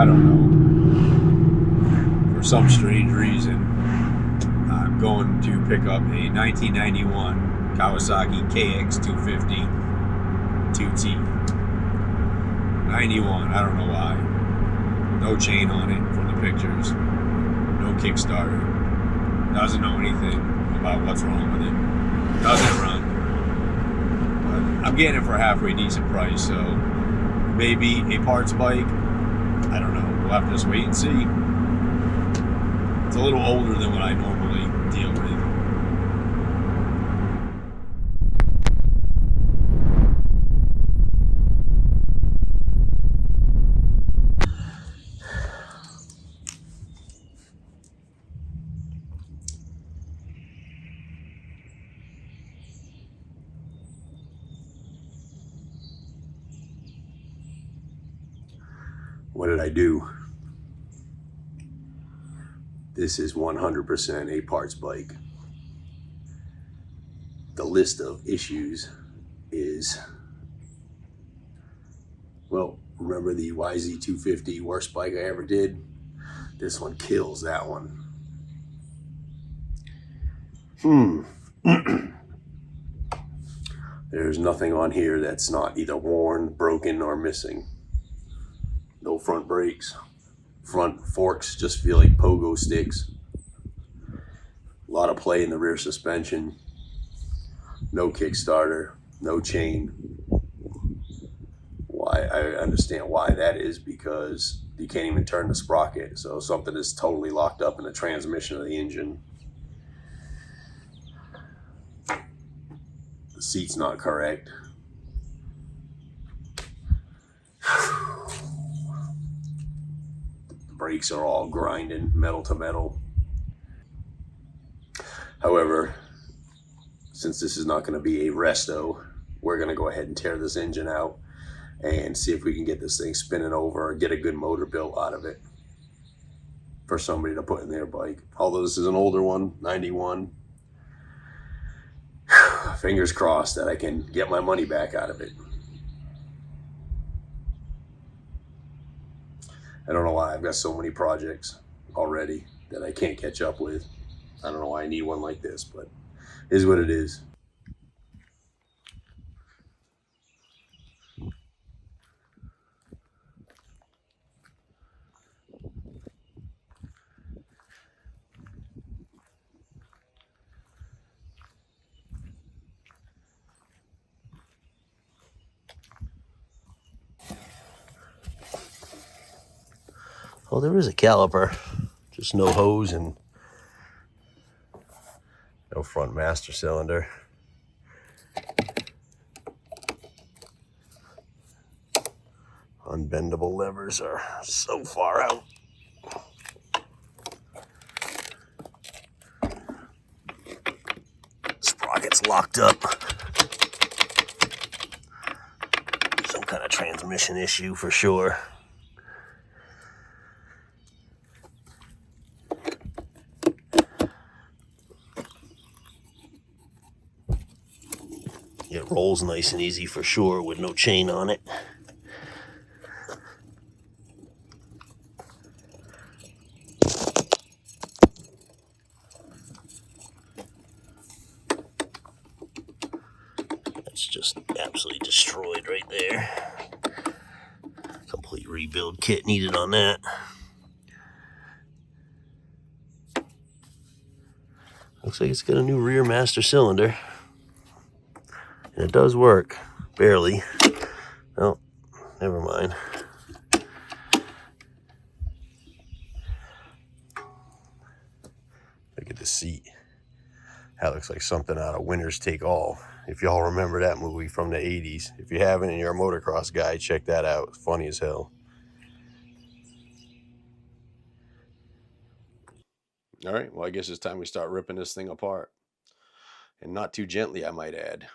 I don't know, for some strange reason, I'm going to pick up a 1991 Kawasaki KX250 2T. 91, I don't know why. No chain on it from the pictures. No Kickstarter. Doesn't know anything about what's wrong with it. Doesn't run. But I'm getting it for a halfway decent price, so maybe a parts bike. I don't know. We'll have to just wait and see. It's a little older than what I normally deal with. What did I do? This is 100% a parts bike. The list of issues is, well, remember the YZ250 worst bike I ever did? This one kills that one. There's nothing on here that's not either worn, broken, or missing. No front brakes. Front forks just feel like pogo sticks. A lot of play in the rear suspension. No Kickstarter. No chain. Why? I understand why that is, because you can't even turn the sprocket. So something is totally locked up in the transmission of the engine. The seat's not correct. Brakes are all grinding metal to metal. However, since this is not going to be a resto, we're going to go ahead and tear this engine out and see if we can get this thing spinning over or get a good motor built out of it for somebody to put in their bike. Although this is an older one, 91. Fingers crossed that I can get my money back out of it. I don't know why I've got so many projects already that I can't catch up with. I don't know why I need one like this, but it is what it is. Oh, there is a caliper, just no hose and no front master cylinder. Unbendable levers are so far out. Sprocket's locked up. Some kind of transmission issue for sure. It rolls nice and easy for sure with no chain on it. That's just absolutely destroyed right there. Complete rebuild kit needed on that. Looks like it's got a new rear master cylinder. And it does work, barely. Oh, never mind. Look at the seat. That looks like something out of Winners Take All. If y'all remember that movie from the 80s. If you haven't and you're a motocross guy, check that out. It's funny as hell. All right, well, I guess it's time we start ripping this thing apart. And not too gently, I might add.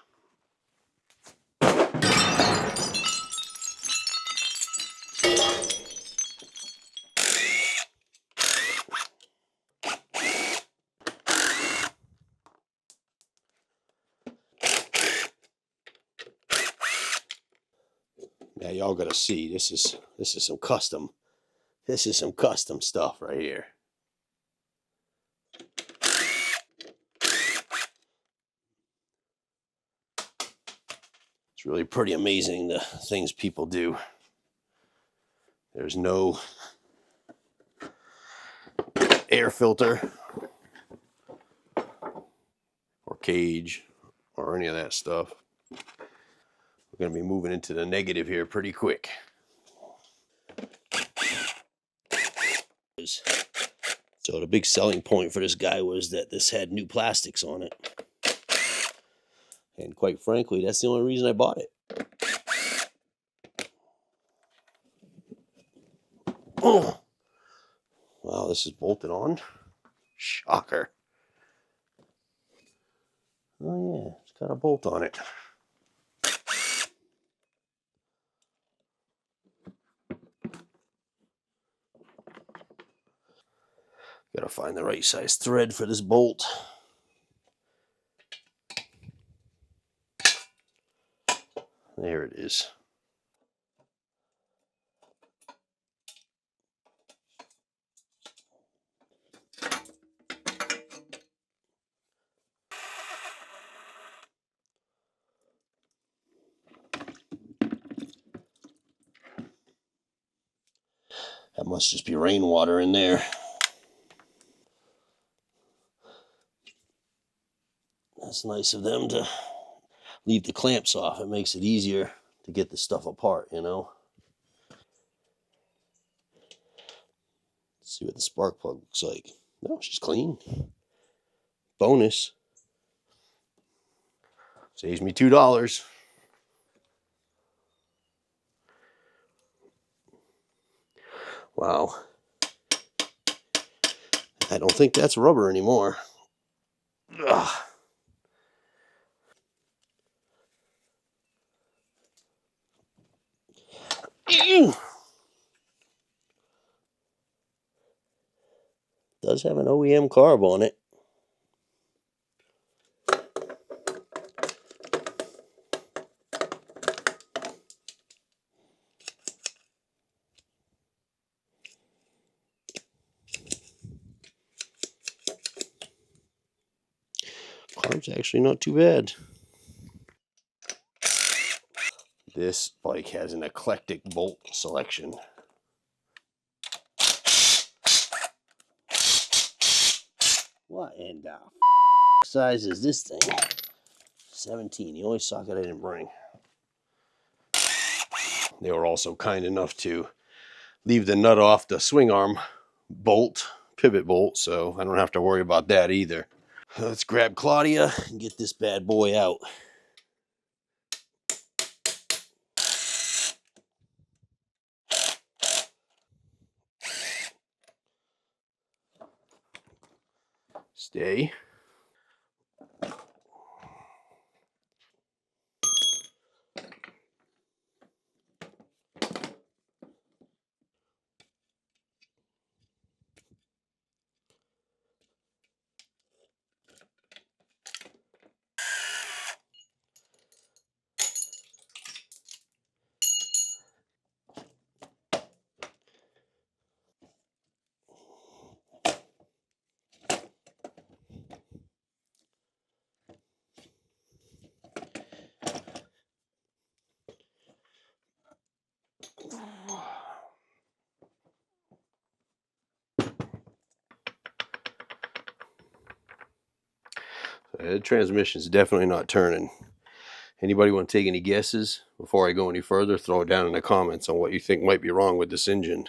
Now y'all gotta see, this is some custom This is some custom stuff right here. It's really pretty amazing the things people do. There's no air filter or cage or any of that stuff. We're going to be moving into the negative here pretty quick. So the big selling point for this guy was that this had new plastics on it. And quite frankly, that's the only reason I bought it. Oh. Wow, this is bolted on. Shocker. Oh yeah, it's got a bolt on it. Gotta find the right size thread for this bolt. There it is. That must just be rainwater in there. That's nice of them to leave the clamps off. It makes it easier to get this stuff apart, you know. Let's see what the spark plug looks like. No, she's clean. Bonus. Saves me $2. Wow. I don't think that's rubber anymore. Ugh. Does have an OEM carb on it. Carb's actually not too bad. This bike has an eclectic bolt selection. What in the size is this thing? 17, the only socket I didn't bring. They were also kind enough to leave the nut off the swing arm bolt, pivot bolt, so I don't have to worry about that either. Let's grab Claudia and get this bad boy out. Stay. The transmission's definitely not turning. Anybody want to take any guesses? Before I go any further, throw it down in the comments on what you think might be wrong with this engine.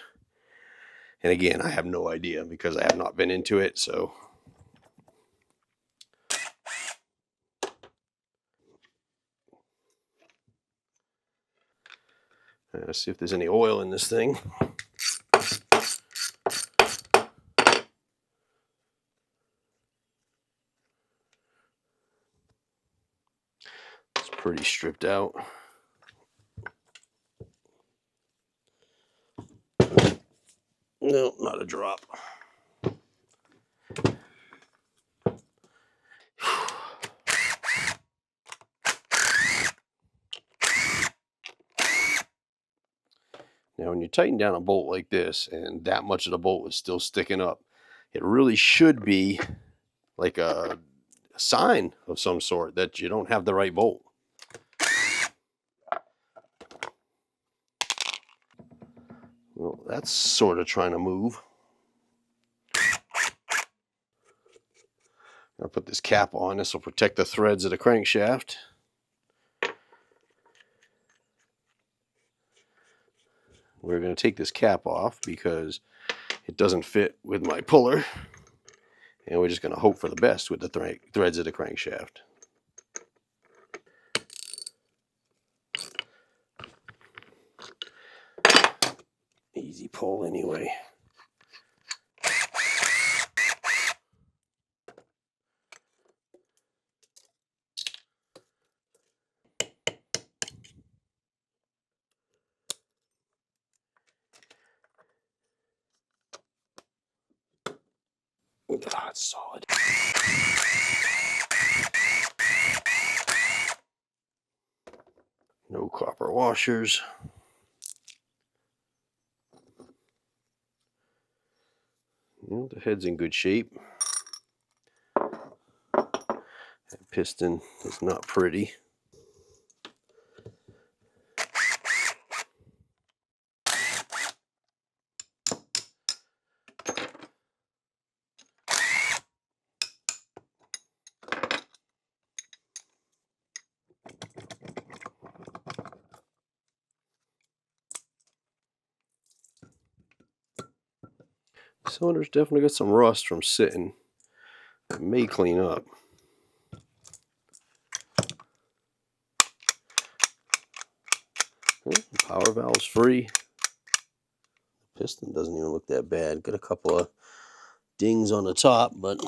And again, I have no idea because I have not been into it, so. Let's see if there's any oil in this thing. It's pretty stripped out. No, not a drop. Now when you tighten down a bolt like this and that much of the bolt is still sticking up, it really should be like a sign of some sort that you don't have the right bolt. Well, that's sort of trying to move. I'll put this cap on. This will protect the threads of the crankshaft. We're going to take this cap off because it doesn't fit with my puller. And we're just going to hope for the best with the threads of the crankshaft. Easy pull anyway. Ah, it's solid. No copper washers. Well, the head's in good shape. That piston is not pretty. Cylinder's definitely got some rust from sitting. It may clean up. Power valve's free. Piston doesn't even look that bad. Got a couple of dings on the top, but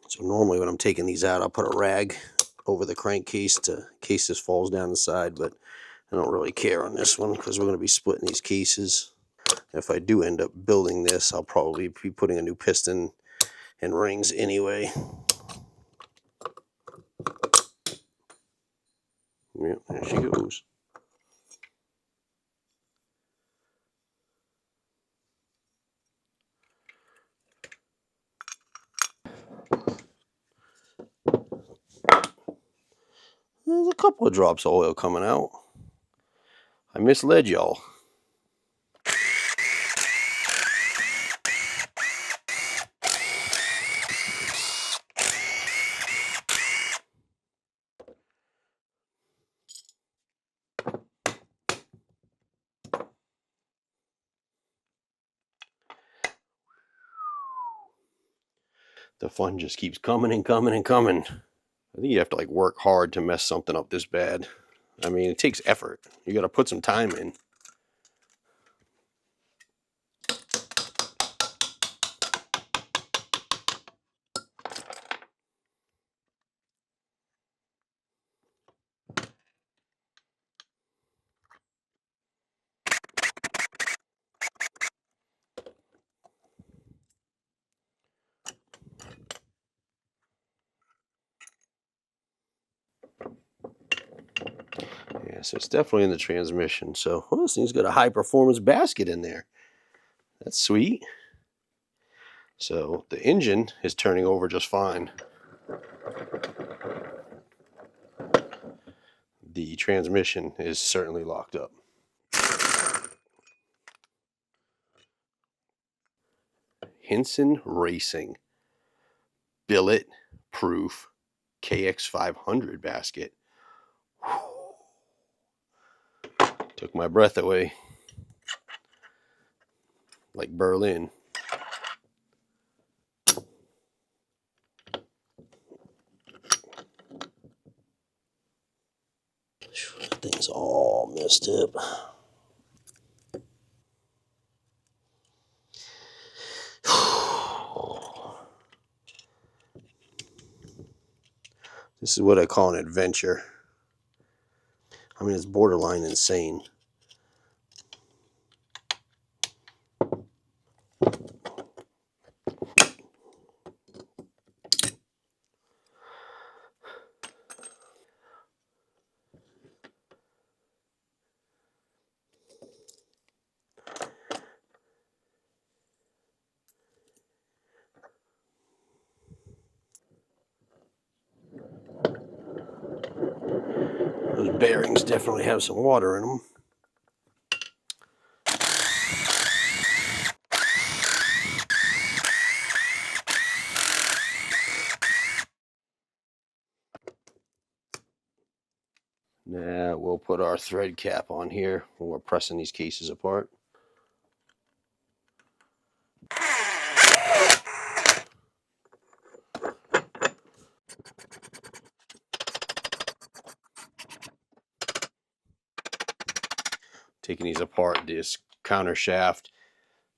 so normally when I'm taking these out, I'll put a rag over the crankcase in case this falls down the side, but I don't really care on this one because we're going to be splitting these cases. If I do end up building this, I'll probably be putting a new piston and rings anyway. Yeah, there she goes. There's a couple of drops of oil coming out. I misled y'all. The fun just keeps coming and coming and coming. I think you have to like work hard to mess something up this bad. I mean, it takes effort. You got to put some time in. Yeah, so it's definitely in the transmission. So, well, this thing's got a high performance basket in there. That's sweet. So the engine is turning over just fine. The transmission is certainly locked up. Hinson Racing billet proof KX500 basket. Took my breath away. Like Berlin. That thing's all messed up. This is what I call an adventure. I mean, it's borderline insane. bearings definitely have some water in them. Now we'll put our thread cap on here when we're pressing these cases apart. Taking these apart, this counter shaft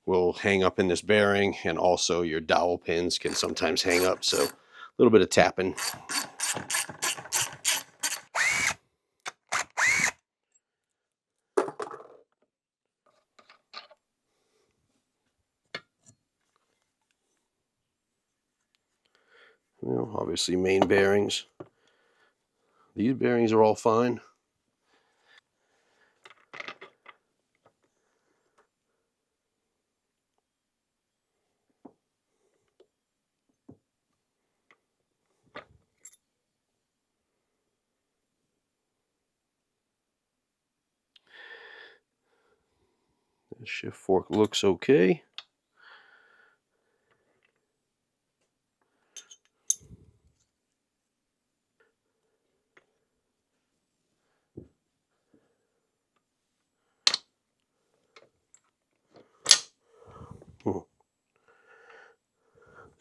will hang up in this bearing, and also your dowel pins can sometimes hang up, so a little bit of tapping. Well, obviously main bearings. These bearings are all fine. The shift fork looks okay.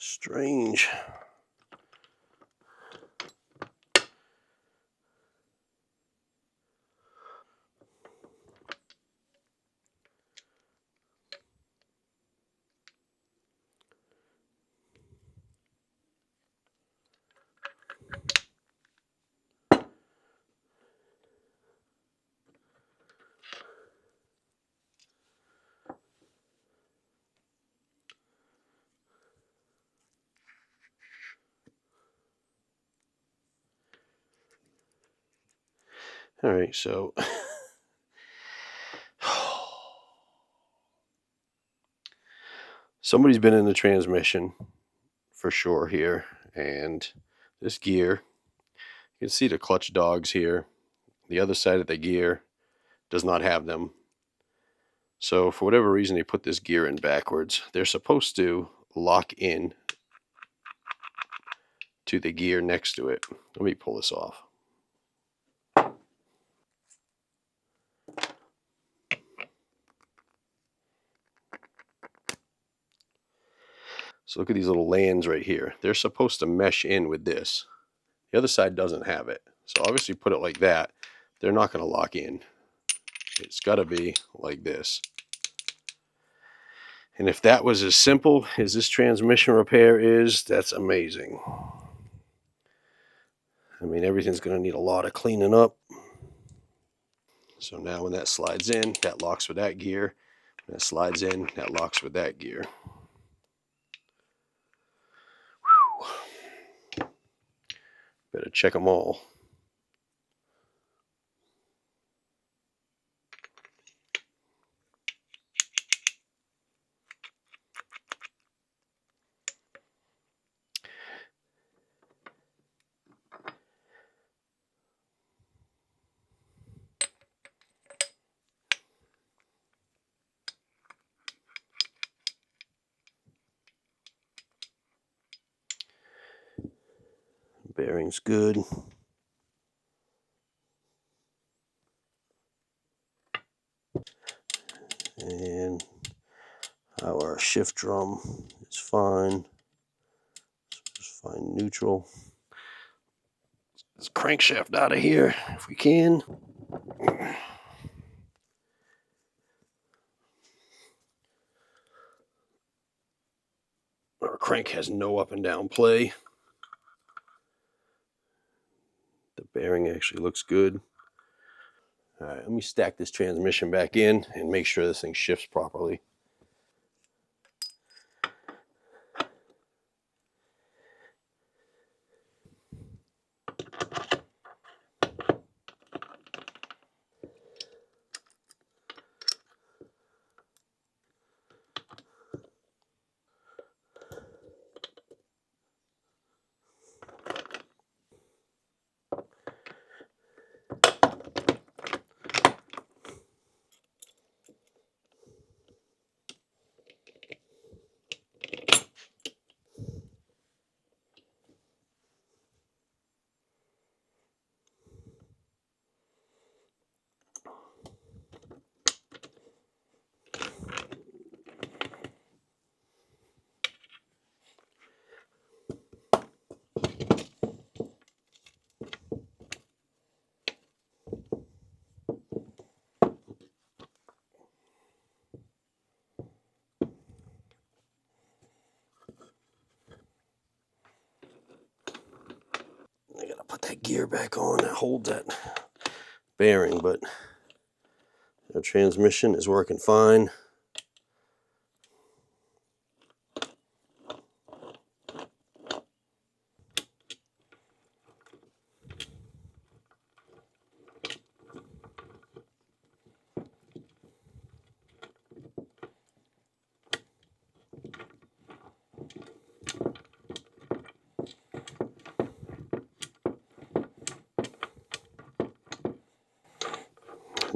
Strange. All right, so somebody's been in the transmission for sure here, and this gear, you can see the clutch dogs here. The other side of the gear does not have them. So for whatever reason, they put this gear in backwards. They're supposed to lock in to the gear next to it. Let me pull this off. So look at these little lands right here. They're supposed to mesh in with this. The other side doesn't have it. So obviously put it like that. They're not going to lock in. It's got to be like this. And if that was as simple as this transmission repair is, that's amazing. I mean, everything's going to need a lot of cleaning up. So now when that slides in, that locks with that gear. When that slides in, that locks with that gear. Whew. Better check them all. Bearing's good. And our shift drum is fine. Just find neutral. Let's crankshaft out of here if we can. Our crank has no up and down play. The bearing actually looks good. All right, let me stack this transmission back in and make sure this thing shifts properly. gear back on that holds that bearing, but the transmission is working fine.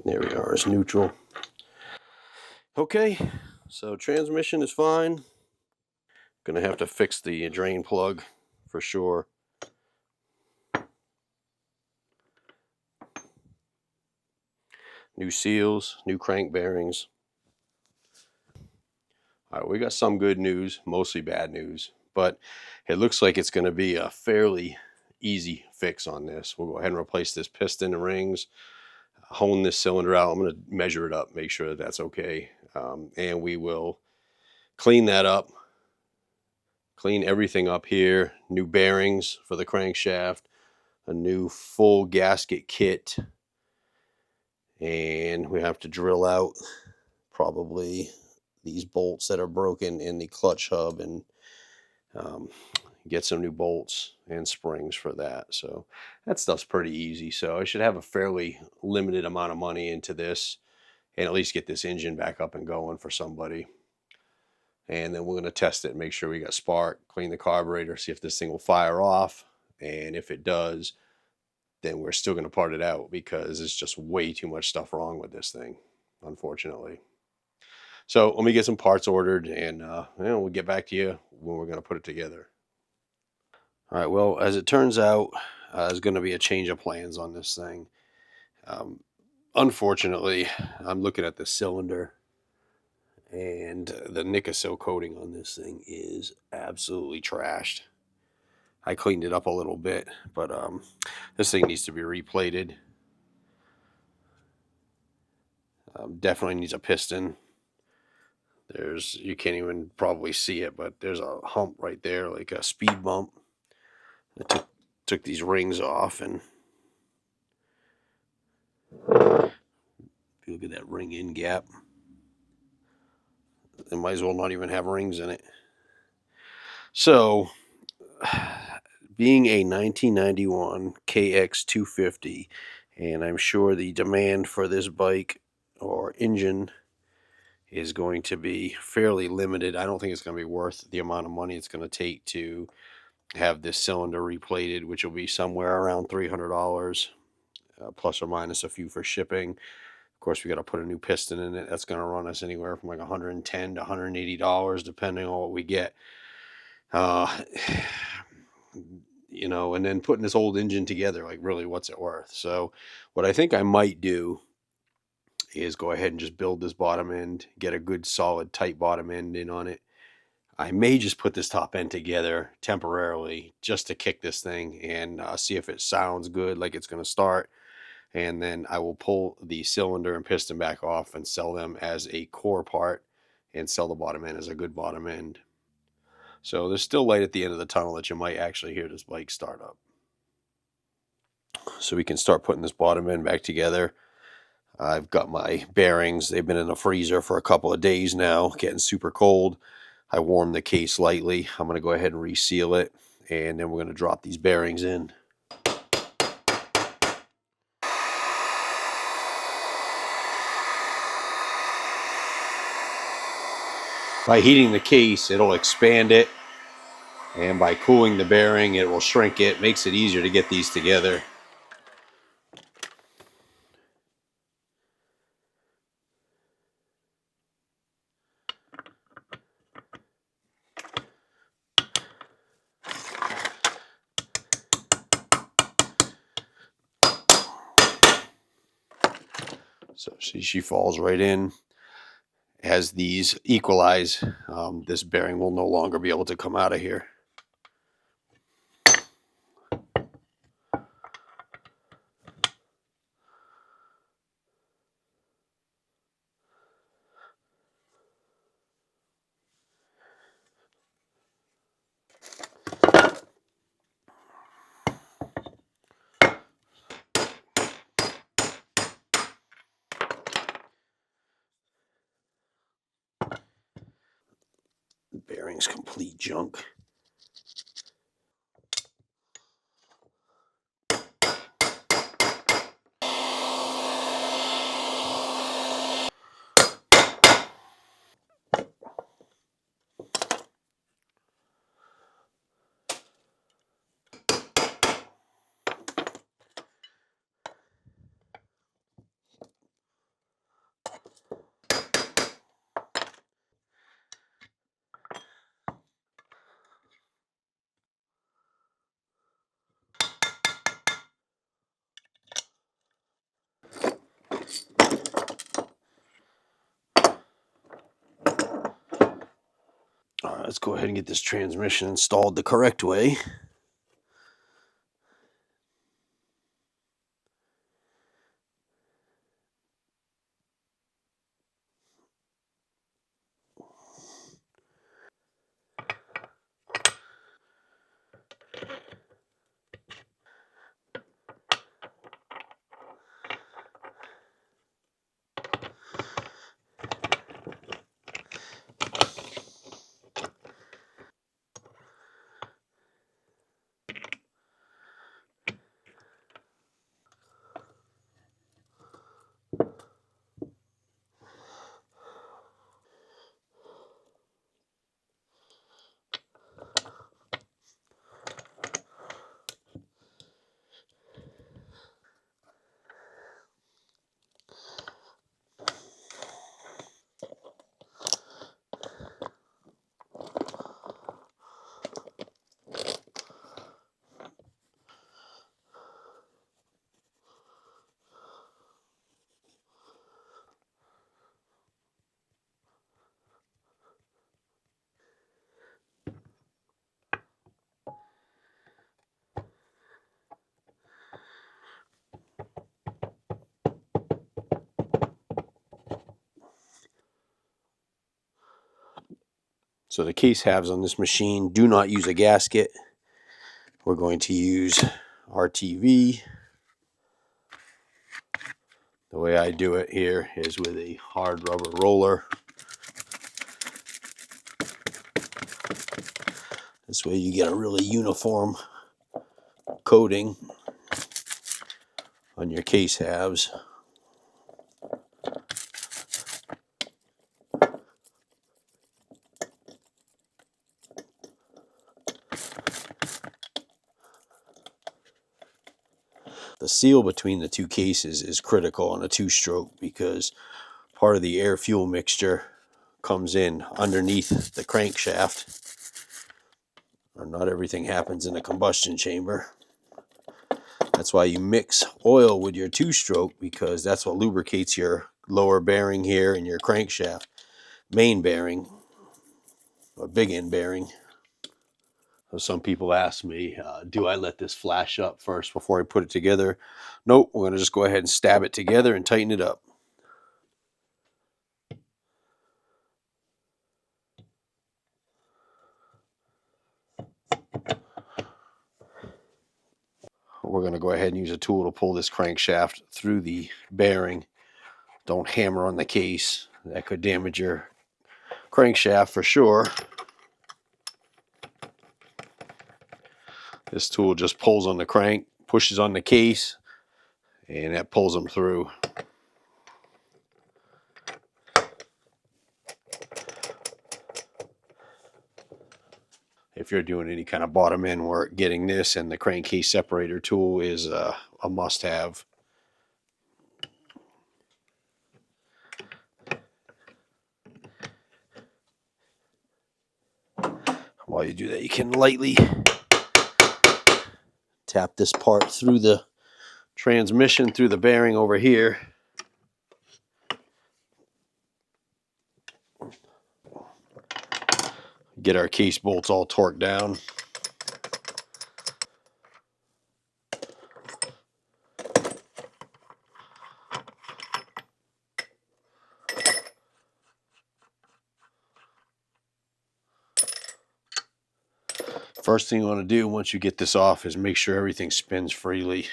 There we are, it's neutral. Okay, so transmission is fine. Gonna have to fix the drain plug for sure. New seals, new crank bearings. All right, we got some good news, mostly bad news, but it looks like it's going to be a fairly easy fix on this. We'll go ahead and replace this piston and rings, hone this cylinder out. I'm going to measure it up, make sure that that's okay, and we will clean that up, clean everything up here, new bearings for the crankshaft, a new full gasket kit, and we have to drill out probably these bolts that are broken in the clutch hub and get some new bolts and springs for that. So that stuff's pretty easy. So I should have a fairly limited amount of money into this and at least get this engine back up and going for somebody. And then we're going to test it and make sure we got spark, clean the carburetor, see if this thing will fire off. And if it does, then we're still going to part it out because there's just way too much stuff wrong with this thing, unfortunately. So let me get some parts ordered and we'll get back to you when we're going to put it together. All right, well, as it turns out, there's going to be a change of plans on this thing. Unfortunately, I'm looking at the cylinder and the Nicosil coating on this thing is absolutely trashed. I cleaned it up a little bit, but this thing needs to be replated. Definitely needs a piston. You can't even probably see it, but there's a hump right there, like a speed bump. I took these rings off, and if you look at that ring in gap, it might as well not even have rings in it. So, being a 1991 KX250, and I'm sure the demand for this bike or engine is going to be fairly limited. I don't think it's going to be worth the amount of money it's going to take to have this cylinder replated, which will be somewhere around $300, plus or minus a few for shipping. Of course, we got to put a new piston in it. That's going to run us anywhere from like $110 to $180, depending on what we get. You know, and then putting this old engine together, like really, what's it worth? So what I think I might do is go ahead and just build this bottom end, get a good solid tight bottom end in on it. I may just put this top end together temporarily just to kick this thing and see if it sounds good, like it's going to start. And then I will pull the cylinder and piston back off and sell them as a core part and sell the bottom end as a good bottom end. So there's still light at the end of the tunnel that you might actually hear this bike start up. So we can start putting this bottom end back together. I've got my bearings. They've been in the freezer for a couple of days now, getting super cold. I warmed the case lightly. I'm going to go ahead and reseal it, and then we're going to drop these bearings in. By heating the case, it'll expand it, and by cooling the bearing, it will shrink it. Makes it easier to get these together. So see, she falls right in. As these equalize, this bearing will no longer be able to come out of here. bearing's complete junk. All right, let's go ahead and get this transmission installed the correct way. So the case halves on this machine do not use a gasket. We're going to use RTV. The way I do it here is with a hard rubber roller. This way you get a really uniform coating on your case halves. The seal between the two cases is critical on a two-stroke because part of the air-fuel mixture comes in underneath the crankshaft. Not everything happens in a combustion chamber. That's why you mix oil with your two-stroke, because that's what lubricates your lower bearing here and your crankshaft main bearing or big end bearing. So some people ask me, do I let this flash up first before I put it together? Nope, we're going to just go ahead and stab it together and tighten it up. We're going to go ahead and use a tool to pull this crankshaft through the bearing. Don't hammer on the case. That could damage your crankshaft for sure. This tool just pulls on the crank, pushes on the case, and that pulls them through. If you're doing any kind of bottom end work, getting this and the crankcase separator tool is a must-have. While you do that, you can lightly tap this part through the transmission, through the bearing over here. Get our case bolts all torqued down. First thing you want to do once you get this off is make sure everything spins freely.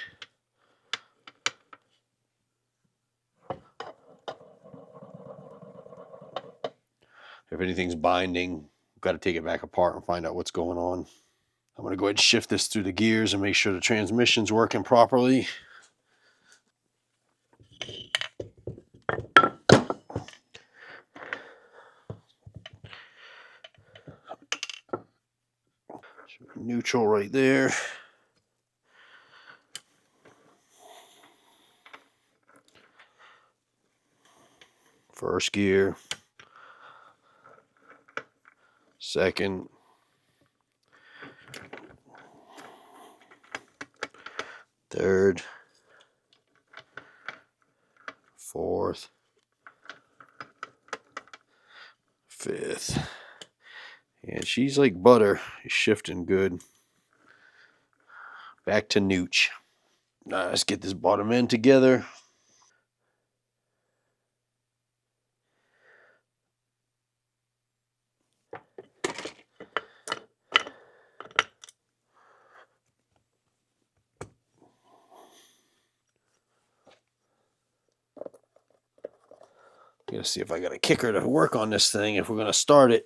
If anything's binding, got to take it back apart and find out what's going on. I'm going to go ahead and shift this through the gears and make sure the transmission's working properly. Neutral right there. First gear. Second. Third. Fourth. Fifth. And she's like butter. She's shifting good. Back to nooch. Now let's get this bottom end together. Gotta see if I got a kicker to work on this thing if we're gonna start it.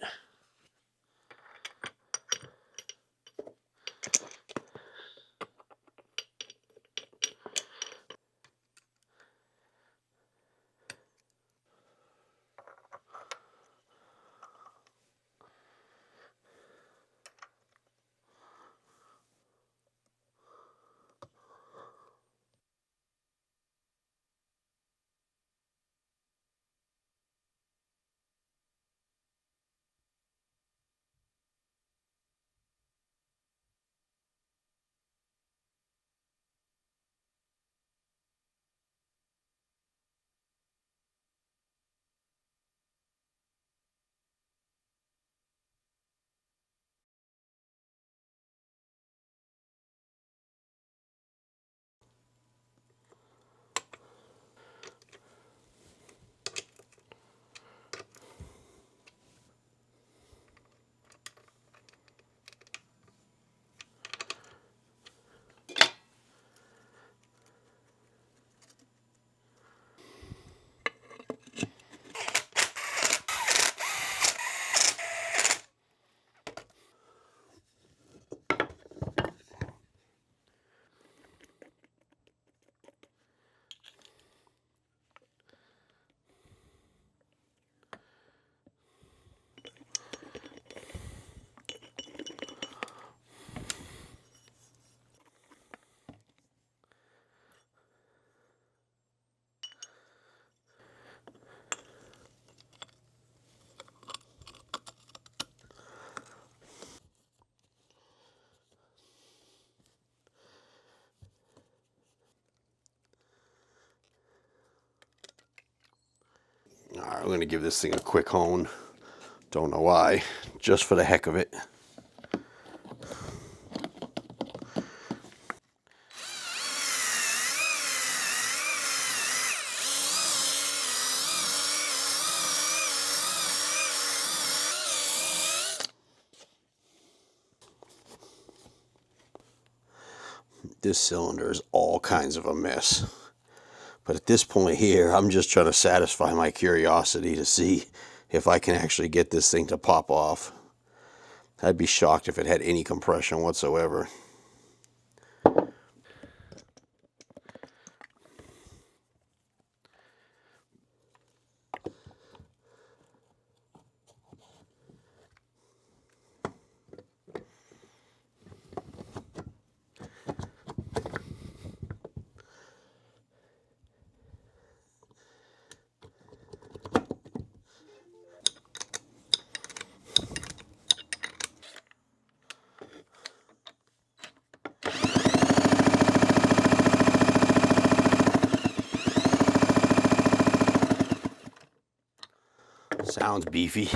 Alright, I'm gonna give this thing a quick hone. Don't know why, just for the heck of it. This cylinder is all kinds of a mess. But at this point here, I'm just trying to satisfy my curiosity to see if I can actually get this thing to pop off. I'd be shocked if it had any compression whatsoever. Sounds beefy.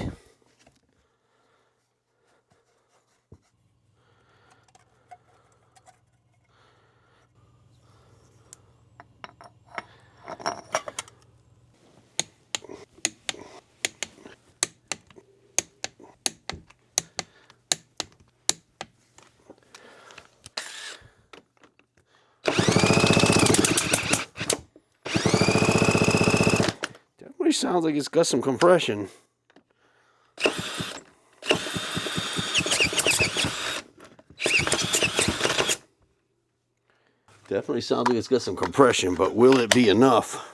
Definitely sounds like it's got some compression. Definitely sounds like it's got some compression, but will it be enough?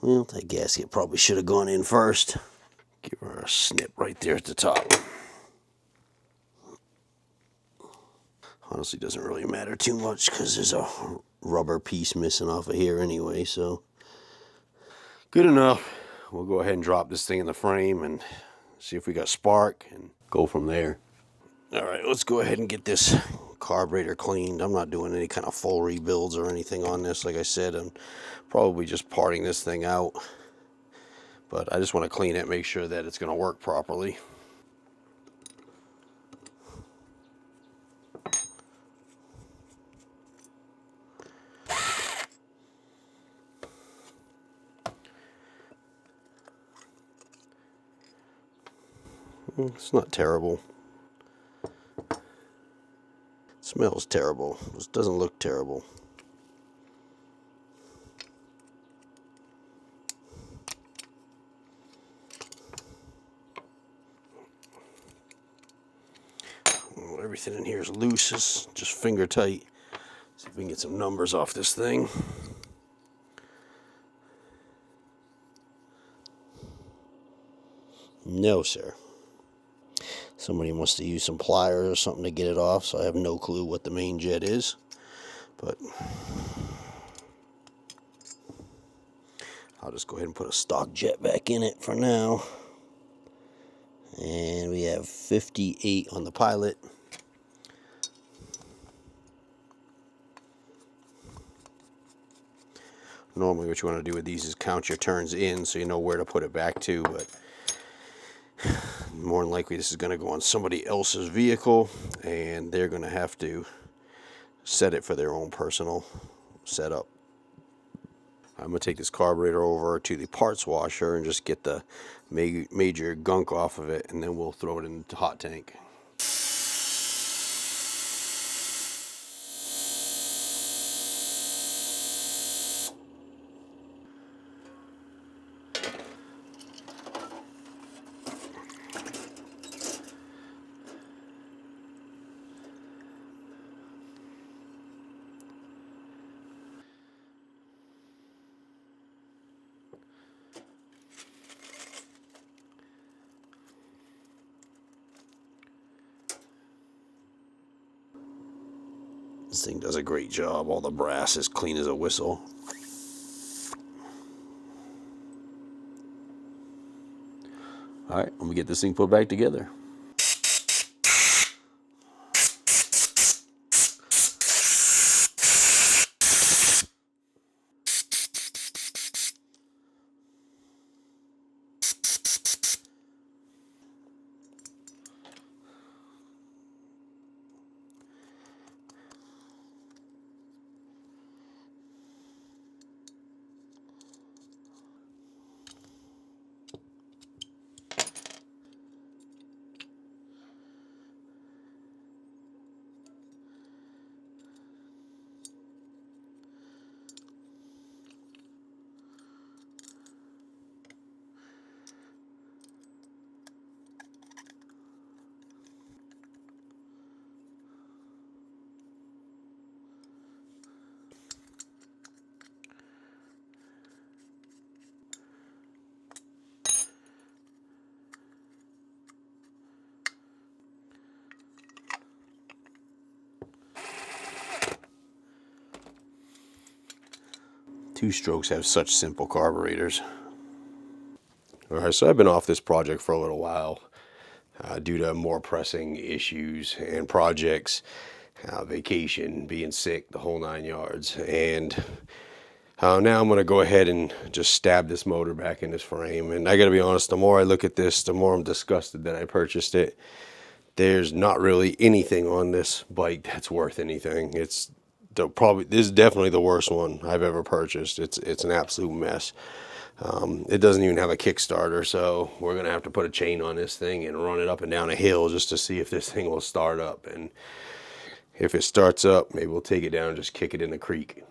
Well, that gasket probably should have gone in first. Give her a snip right there at the top. Honestly, doesn't really matter too much because there's a rubber piece missing off of here anyway, so. Good enough. We'll go ahead and drop this thing in the frame and see if we got spark and go from there. All right, let's go ahead and get this carburetor cleaned. I'm not doing any kind of full rebuilds or anything on this. Like I said, I'm probably just parting this thing out. But I just want to clean it, make sure that it's going to work properly. It's not terrible. It smells terrible. It doesn't look terrible. Well, everything in here is loose. It's just finger tight. See if we can get some numbers off this thing. No, sir. Somebody must have used some pliers or something to get it off, so I have no clue what the main jet is. But I'll just go ahead and put a stock jet back in it for now. And we have 58 on the pilot. Normally what you want to do with these is count your turns in so you know where to put it back to, but more than likely this is going to go on somebody else's vehicle and they're going to have to set it for their own personal setup. I'm going to take this carburetor over to the parts washer and just get the major gunk off of it, and then we'll throw it into hot tank. This thing does a great job. All the brass is clean as a whistle. All right, let me get this thing put back together. Two-strokes have such simple carburetors. Alright, so I've been off this project for a little while due to more pressing issues and projects, vacation, being sick, the whole 9 yards. And now I'm going to go ahead and just stab this motor back in this frame. And I got to be honest, the more I look at this, the more I'm disgusted that I purchased it. There's not really anything on this bike that's worth anything. This is definitely the worst one I've ever purchased. It's an absolute mess. It doesn't even have a Kickstarter, so we're going to have to put a chain on this thing and run it up and down a hill just to see if this thing will start up. And if it starts up, maybe we'll take it down and just kick it in the creek.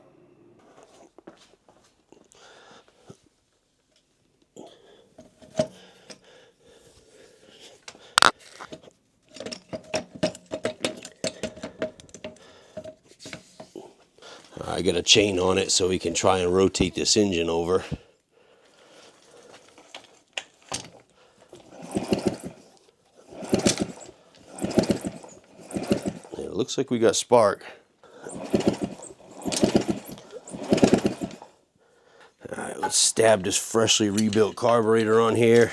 I got a chain on it so we can try and rotate this engine over. It looks like we got spark. Alright, let's stab this freshly rebuilt carburetor on here.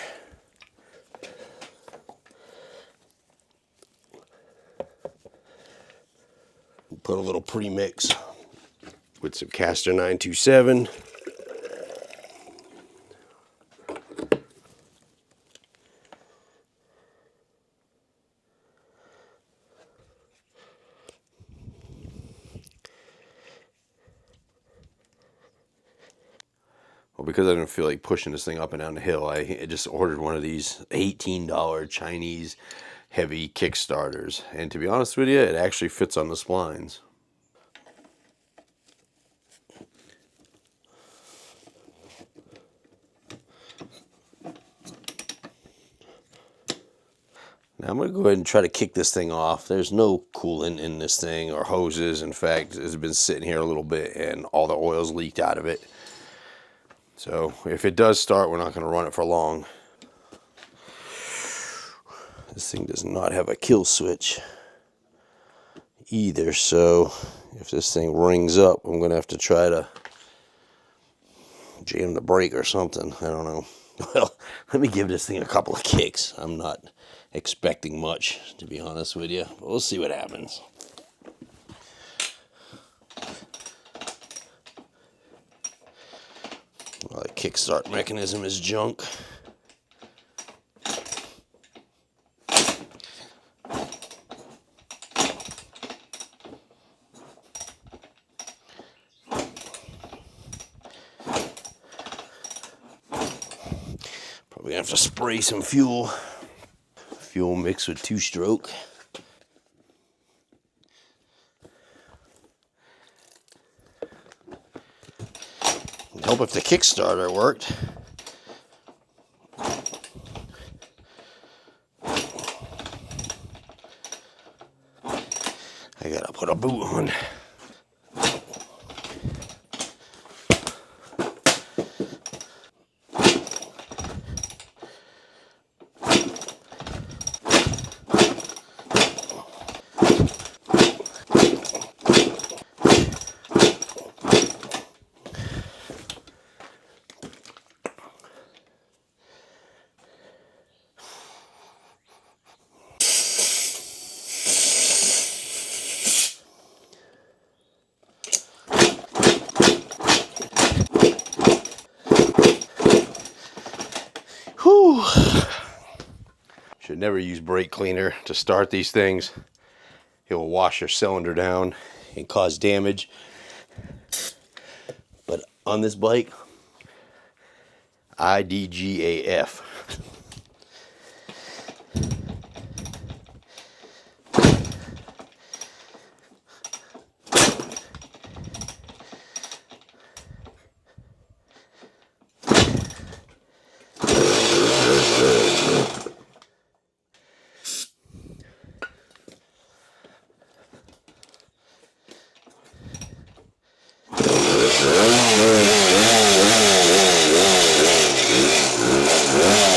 Put a little pre-mix with some Caster 927. Well, because I didn't feel like pushing this thing up and down the hill, I just ordered one of these $18 Chinese heavy Kickstarters. And to be honest with you, it actually fits on the splines. Now I'm going to go ahead and try to kick this thing off. There's no coolant in this thing or hoses. In fact, it's been sitting here a little bit and all the oil's leaked out of it. So if it does start, we're not going to run it for long. This thing does not have a kill switch either, so if this thing rings up, I'm going to have to try to jam the brake or something. I don't know. Well, let me give this thing a couple of kicks. I'm not expecting much, to be honest with you, but we'll see what happens. Well, the kickstart mechanism is junk. Probably have to spray some fuel. Fuel mixed with two-stroke. It'd help if the Kickstarter worked. I gotta put a boot on. Whew. Should never use brake cleaner to start these things. It will wash your cylinder down and cause damage. But on this bike, IDGAF. Yeah.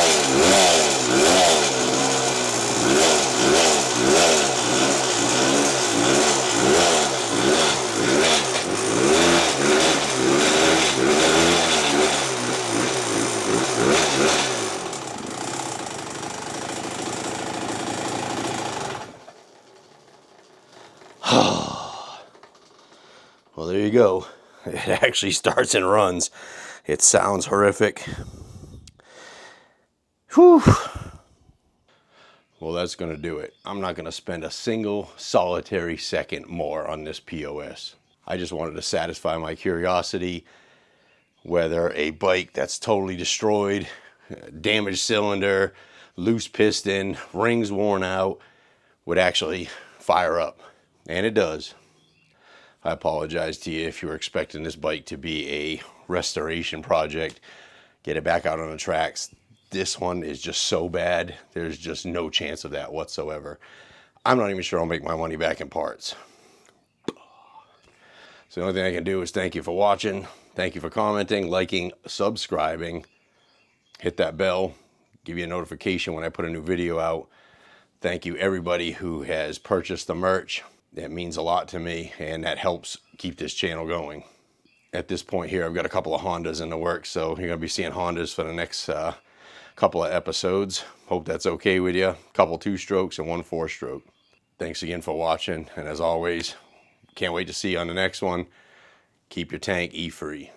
go. It actually starts and runs. It sounds horrific. Whew. Well, that's going to do it. I'm not going to spend a single solitary second more on this POS. I just wanted to satisfy my curiosity whether a bike that's totally destroyed, damaged cylinder, loose piston, rings worn out, would actually fire up. And it does. I apologize to you if you were expecting this bike to be a restoration project, get it back out on the tracks. This one is just so bad, there's just no chance of that whatsoever. I'm not even sure I'll make my money back in parts. So the only thing I can do is thank you for watching. Thank you for commenting, liking, subscribing. Hit that bell, give you a notification when I put a new video out. Thank you everybody who has purchased the merch. That means a lot to me, and that helps keep this channel going. At this point here, I've got a couple of Hondas in the works, so you're going to be seeing Hondas for the next couple of episodes. Hope that's okay with you. Couple 2-strokes and 1 4-stroke. Thanks again for watching, and as always, can't wait to see you on the next one. Keep your tank E-free.